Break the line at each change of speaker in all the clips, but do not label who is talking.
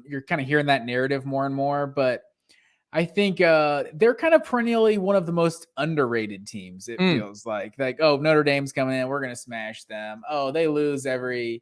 You're kind of hearing that narrative more and more, but I think they're kind of perennially one of the most underrated teams. It feels like, oh, Notre Dame's coming in, we're going to smash them. Oh, they lose every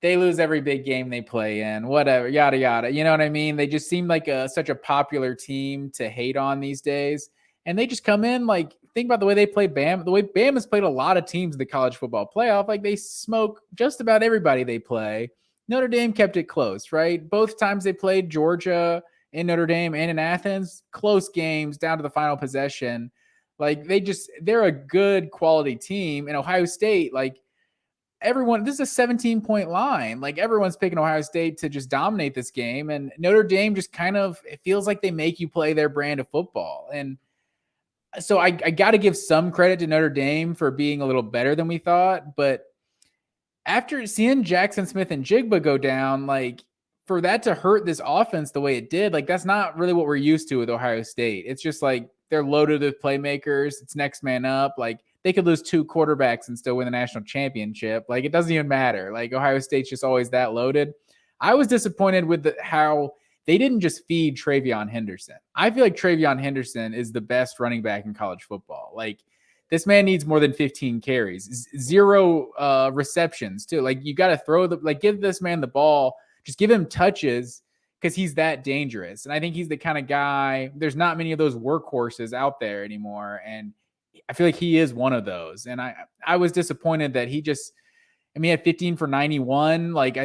big game they play in, whatever, yada, yada. You know what I mean? They just seem like such a popular team to hate on these days. And they just come in, like, think about the way they play Bama. The way Bama has played a lot of teams in the college football playoff. Like, they smoke just about everybody they play. Notre Dame kept it close, right? Both times they played Georgia in Notre Dame and in Athens, close games down to the final possession. Like, they're a good quality team. And Ohio State, like, this is a 17-point line. Like, everyone's picking Ohio State to just dominate this game. And Notre Dame just it feels like they make you play their brand of football. And so I got to give some credit to Notre Dame for being a little better than we thought. But after seeing Jackson Smith and Jigba go down, like, for that to hurt this offense the way it did, like, that's not really what we're used to with Ohio State. It's just like they're loaded with playmakers. It's next man up. Like, they could lose 2 quarterbacks and still win the national championship. Like, it doesn't even matter. Like, Ohio State's just always that loaded. I was disappointed with how they didn't just feed TreVeyon Henderson. I feel like TreVeyon Henderson is the best running back in college football. Like, this man needs more than 15 carries, 0 receptions too. Like, you got to give this man the ball, just give him touches, because he's that dangerous. And I think he's the kind of guy, there's not many of those workhorses out there anymore. And I feel like he is one of those. And I was disappointed that he had 15 for 91. Like,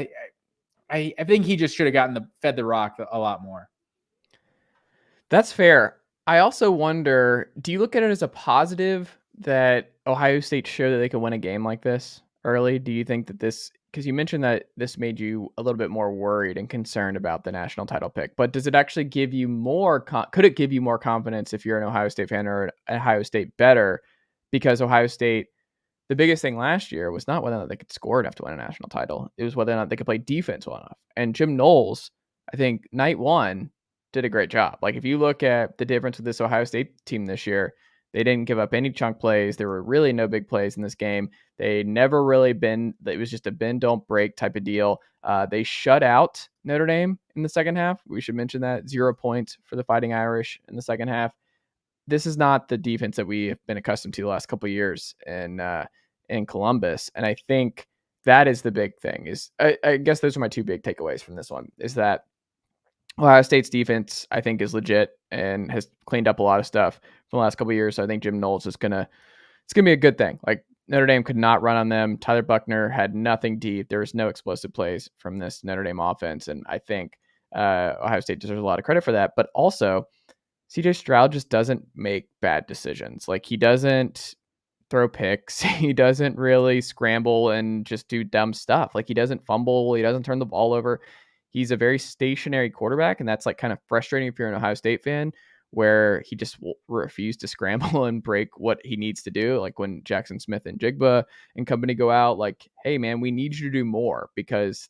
I think he just should have fed the rock a lot more.
That's fair. I also wonder, do you look at it as a positive that Ohio State showed that they could win a game like this early? Do you think that because you mentioned that this made you a little bit more worried and concerned about the national title pick, but does it actually give you could it give you more confidence if you're an Ohio State fan or an Ohio State bettor? Because Ohio State, the biggest thing last year was not whether or not they could score enough to win a national title. It was whether or not they could play defense well enough. And Jim Noles, I think night one, did a great job. Like, if you look at the difference with this Ohio State team this year, they didn't give up any chunk plays. There were really no big plays in this game. They never really it was just a bend, don't break type of deal. They shut out Notre Dame in the second half. We should mention that. 0 points for the Fighting Irish in the second half. This is not the defense that we have been accustomed to the last couple of years in Columbus. And I think that is the big thing. I guess those are my 2 big takeaways from this one, is that Ohio State's defense, I think, is legit and has cleaned up a lot of stuff from the last couple of years. So I think Jim Knowles it's gonna be a good thing. Like, Notre Dame could not run on them. Tyler Buckner had nothing deep. There was no explosive plays from this Notre Dame offense. And I think Ohio State deserves a lot of credit for that. But also, CJ Stroud just doesn't make bad decisions. Like, he doesn't throw picks. He doesn't really scramble and just do dumb stuff. Like, he doesn't fumble. He doesn't turn the ball over. He's a very stationary quarterback, and that's like kind of frustrating if you're an Ohio State fan, where he just will refuse to scramble and break what he needs to do. Like, when Jackson Smith and Jigba and company go out, like, hey man, we need you to do more, because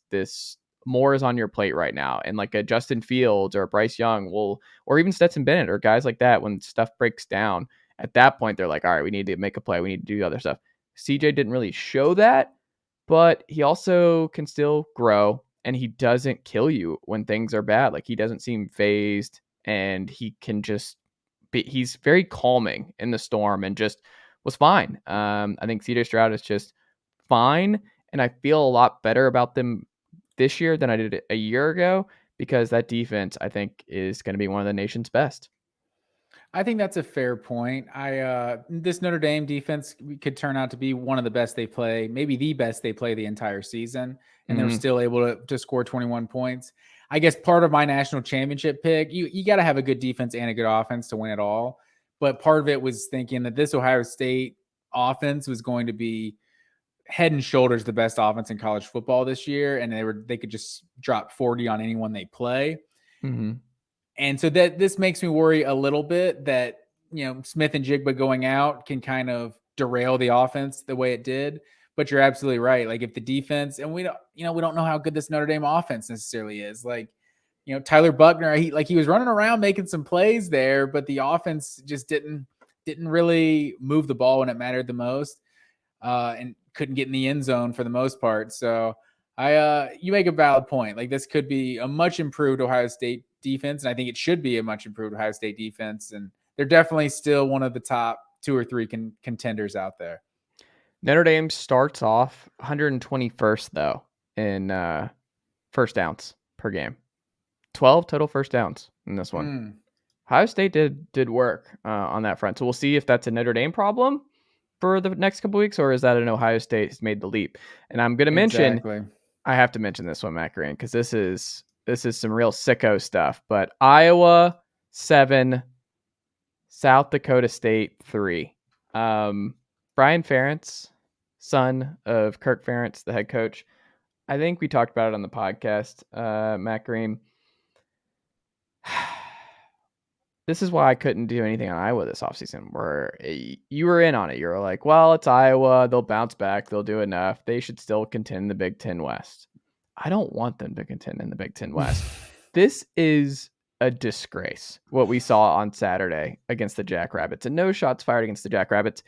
more is on your plate right now. And like a Justin Fields or a Bryce Young or even Stetson Bennett or guys like that, when stuff breaks down, at that point, they're like, all right, we need to make a play. We need to do other stuff. CJ didn't really show that, but he also can still grow, and he doesn't kill you when things are bad. Like, he doesn't seem phased, and he can just he's very calming in the storm and just was fine. I think CJ Stroud is just fine, and I feel a lot better about them this year than I did a year ago, because that defense, I think, is going to be one of the nation's best.
I think that's a fair point. This Notre Dame defense could turn out to be one of the best they play, maybe the best they play the entire season, and they're still able to score 21 points. I guess part of my national championship pick, you got to have a good defense and a good offense to win it all. But part of it was thinking that this Ohio State offense was going to be head and shoulders the best offense in college football this year, and they could just drop 40 on anyone they play.
Mm-hmm.
And so that this makes me worry a little bit that, Smith and Jigba going out can kind of derail the offense the way it did. But you're absolutely right. Like, if the defense, and we don't know how good this Notre Dame offense necessarily is. Like, Tyler Buckner, he was running around making some plays there, but the offense just didn't really move the ball when it mattered the most. and couldn't get in the end zone for the most part. So you make a valid point. Like, this could be a much improved Ohio State defense, and I think it should be a much improved Ohio State defense. And they're definitely still one of the top 2 or 3 contenders out there.
Notre Dame starts off 121st though in first downs per game. 12 total first downs in this one. Ohio State did work on that front. So we'll see if that's a Notre Dame problem for the next couple weeks, or is that an Ohio State has made the leap? And I'm going to mention, I have to mention this one, Matt Green, because this is some real sicko stuff. But Iowa 7, South Dakota State 3. Brian Ferentz, son of Kirk Ferentz, the head coach. I think we talked about it on the podcast, Matt Green. This is why I couldn't do anything on Iowa this offseason, where you were in on it. You were like, well, it's Iowa. They'll bounce back. They'll do enough. They should still contend in the Big Ten West. I don't want them to contend in the Big Ten West. This is a disgrace, what we saw on Saturday against the Jackrabbits. And no shots fired against the Jackrabbits.